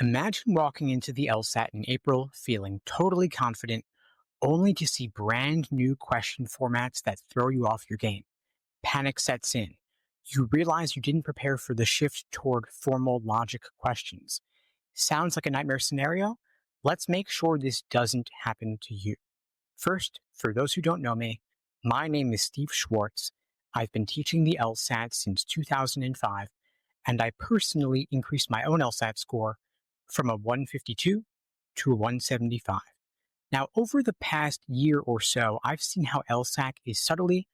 Imagine walking into the LSAT in April feeling totally confident, only to see brand new question formats that throw you off your game. Panic sets in. You realize you didn't prepare for the shift toward formal logic questions. Sounds like a nightmare scenario? Let's make sure this doesn't happen to you. First, for those who don't know me, my name is Steve Schwartz. I've been teaching the LSAT since 2005, and I personally increased my own LSAT score from a 152 to a 175. Now, over the past year or so, I've seen how LSAC is subtly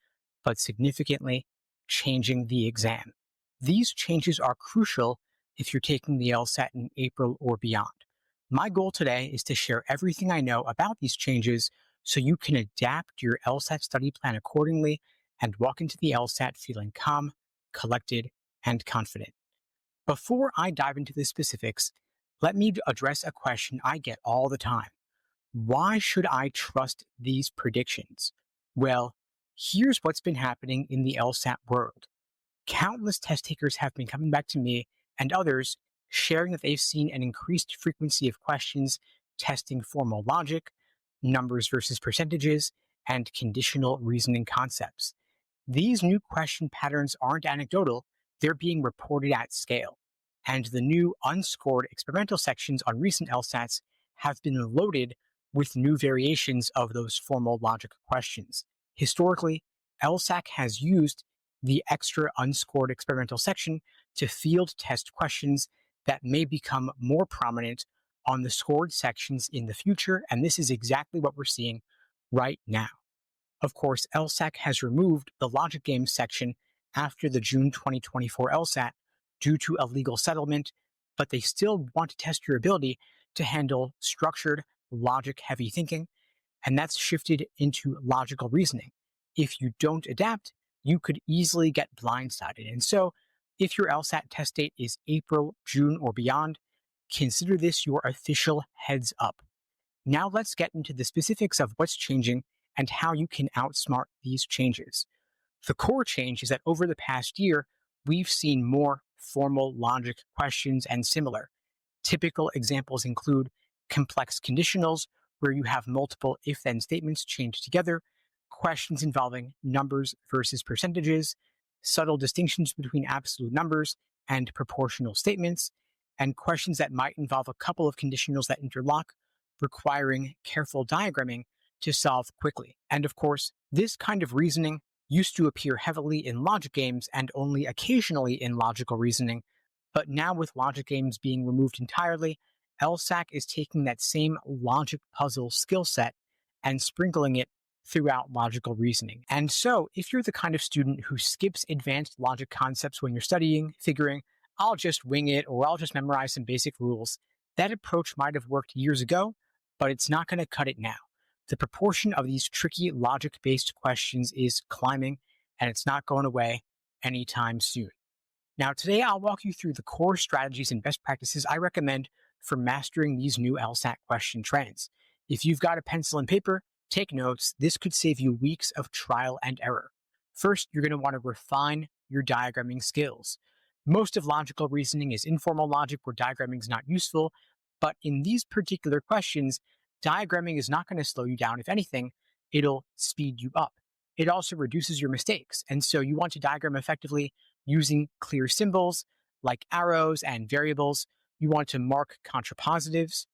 but significantly changing the exam. These changes are crucial if you're taking the LSAT in April or beyond. My goal today is to share everything I know about these changes so you can adapt your LSAT study plan accordingly and walk into the LSAT feeling calm, collected, and confident. Before I dive into the specifics, let me address a question I get all the time. Why should I trust these predictions? Well, here's what's been happening in the LSAT world. Countless test takers have been coming back to me and others sharing that they've seen an increased frequency of questions testing formal logic, numbers versus percentages, and conditional reasoning concepts. These new question patterns aren't anecdotal, they're being reported at scale. And the new unscored experimental sections on recent LSATs have been loaded with new variations of those formal logic questions. Historically, LSAC has used the extra unscored experimental section to field test questions that may become more prominent on the scored sections in the future, and this is exactly what we're seeing right now. Of course, LSAC has removed the logic games section after the June 2024 LSAT due to a legal settlement, but they still want to test your ability to handle structured, logic-heavy thinking, and that's shifted into logical reasoning. If you don't adapt, you could easily get blindsided. And so, if your LSAT test date is April, June, or beyond, consider this your official heads up. Now let's get into the specifics of what's changing and how you can outsmart these changes. The core change is that over the past year, we've seen more formal logic questions and similar. Typical examples include complex conditionals, where you have multiple if-then statements chained together, questions involving numbers versus percentages, subtle distinctions between absolute numbers and proportional statements, and questions that might involve a couple of conditionals that interlock, requiring careful diagramming to solve quickly. And of course, this kind of reasoning used to appear heavily in logic games and only occasionally in logical reasoning, but now with logic games being removed entirely, LSAC is taking that same logic puzzle skill set and sprinkling it throughout logical reasoning. And so, if you're the kind of student who skips advanced logic concepts when you're studying, figuring, I'll just wing it or I'll just memorize some basic rules, that approach might have worked years ago, but it's not going to cut it now. The proportion of these tricky logic-based questions is climbing, and it's not going away anytime soon. Now, today I'll walk you through the core strategies and best practices I recommend for mastering these new LSAT question trends. If you've got a pencil and paper, take notes. This could save you weeks of trial and error. First, you're going to want to refine your diagramming skills. Most of logical reasoning is informal logic where diagramming is not useful, but in these particular questions, diagramming is not going to slow you down. If anything, it'll speed you up. It also reduces your mistakes, and so you want to diagram effectively using clear symbols like arrows and variables. You want to mark contrapositives,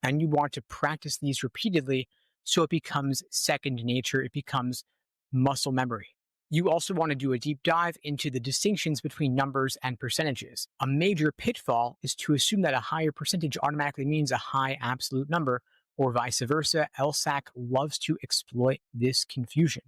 and you want to practice these repeatedly so it becomes second nature, it becomes muscle memory. You also want to do a deep dive into the distinctions between numbers and percentages. A major pitfall is to assume that a higher percentage automatically means a high absolute number, or vice versa. LSAC loves to exploit this confusion.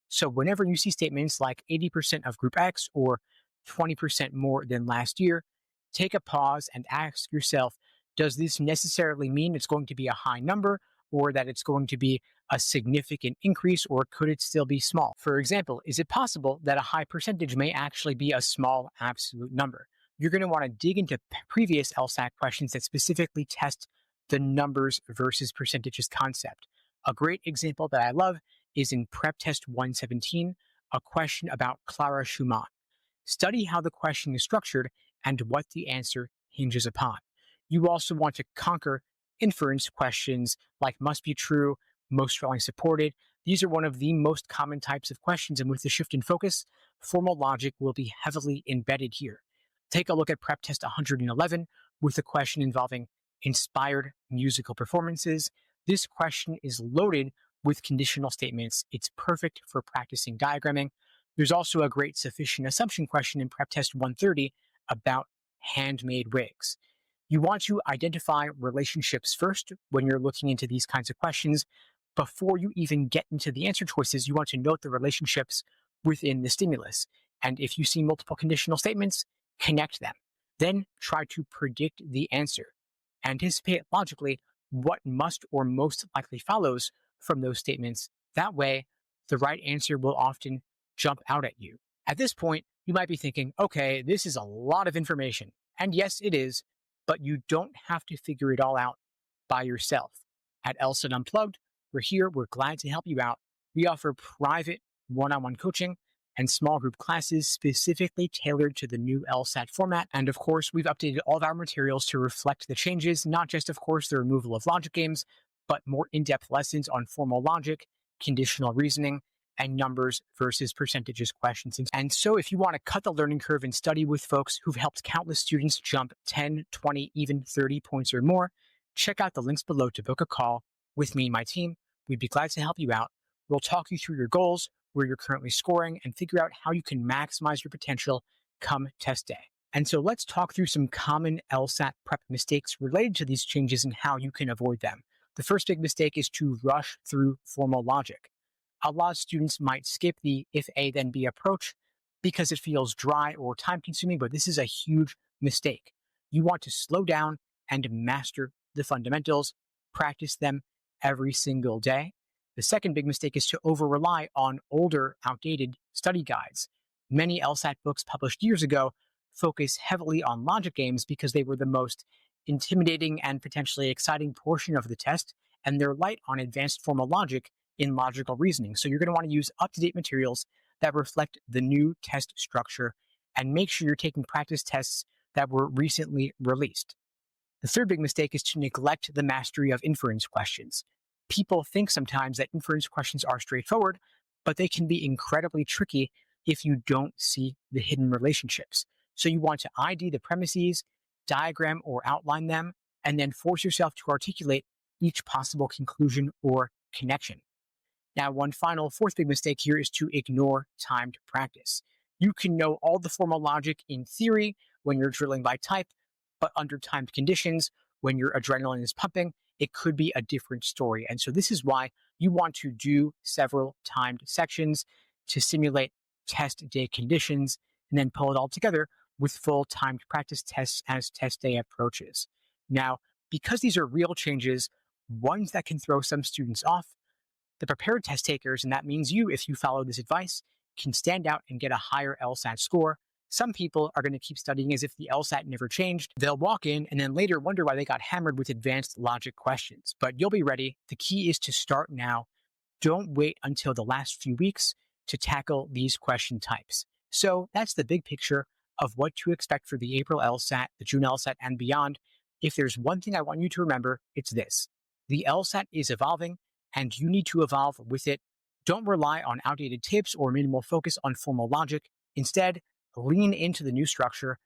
So whenever you see statements like 80% of group X or 20% more than last year, take a pause and ask yourself, does this necessarily mean it's going to be a high number, or that it's going to be a significant increase, or could it still be small? For example, is it possible that a high percentage may actually be a small absolute number? You're going to want to dig into previous LSAT questions that specifically test the numbers versus percentages concept. A great example that I love is in Prep Test 117, a question about Clara Schumann. Study how the question is structured and what the answer hinges upon. You also want to conquer inference questions like must be true, most strongly supported. These are one of the most common types of questions, and with the shift in focus, formal logic will be heavily embedded here. Take a look at Prep Test 111 with a question involving inspired musical performances. This question is loaded with conditional statements. It's perfect for practicing diagramming. There's also a great sufficient assumption question in Prep Test 130 about handmade wigs. You want to identify relationships first when you're looking into these kinds of questions. Before you even get into the answer choices, you want to note the relationships within the stimulus. And if you see multiple conditional statements, connect them. Then try to predict the answer. Anticipate logically what must or most likely follows from those statements. That way, the right answer will often jump out at you. At this point, you might be thinking, okay, this is a lot of information. And yes, it is, but you don't have to figure it all out by yourself. At LSAT Unplugged, we're glad to help you out. We offer private one-on-one coaching and small group classes specifically tailored to the new LSAT format. And of course, we've updated all of our materials to reflect the changes, not just, of course, the removal of logic games, but more in-depth lessons on formal logic, conditional reasoning, and numbers versus percentages questions. And so if you want to cut the learning curve and study with folks who've helped countless students jump 10, 20, even 30 points or more, check out the links below to book a call with me and my team. We'd be glad to help you out. We'll talk you through your goals, where you're currently scoring, and figure out how you can maximize your potential come test day. And so let's talk through some common LSAT prep mistakes related to these changes and how you can avoid them. The first big mistake is to rush through formal logic. A lot of students might skip the if A then B approach because it feels dry or time consuming, but this is a huge mistake. You want to slow down and master the fundamentals, practice them every single day. The second big mistake is to over-rely on older, outdated study guides. Many LSAT books published years ago focus heavily on logic games because they were the most intimidating and potentially exciting portion of the test, and they're light on advanced formal logic in logical reasoning. So you're going to want to use up-to-date materials that reflect the new test structure and make sure you're taking practice tests that were recently released. The third big mistake is to neglect the mastery of inference questions. People think sometimes that inference questions are straightforward, but they can be incredibly tricky if you don't see the hidden relationships. So you want to ID the premises, diagram or outline them, and then force yourself to articulate each possible conclusion or connection. Now, one final fourth big mistake here is to ignore timed practice. You can know all the formal logic in theory when you're drilling by type, but under timed conditions, when your adrenaline is pumping, it could be a different story. And so this is why you want to do several timed sections to simulate test day conditions and then pull it all together with full timed practice tests as test day approaches. Now, because these are real changes, ones that can throw some students off, the prepared test takers, and that means you, if you follow this advice, can stand out and get a higher LSAT score. Some people are going to keep studying as if the LSAT never changed. They'll walk in and then later wonder why they got hammered with advanced logic questions. But you'll be ready. The key is to start now. Don't wait until the last few weeks to tackle these question types. So that's the big picture of what to expect for the April LSAT, the June LSAT, and beyond. If there's one thing I want you to remember, it's this. The LSAT is evolving, and you need to evolve with it. Don't rely on outdated tips or minimal focus on formal logic. Instead, lean into the new structure,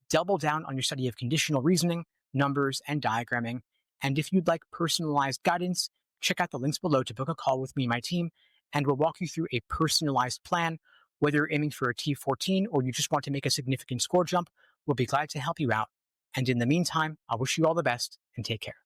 double down on your study of conditional reasoning, numbers, and diagramming. And if you'd like personalized guidance, check out the links below to book a call with me and my team, and we'll walk you through a personalized plan. Whether you're aiming for a T14 or you just want to make a significant score jump, we'll be glad to help you out. And in the meantime, I wish you all the best and take care.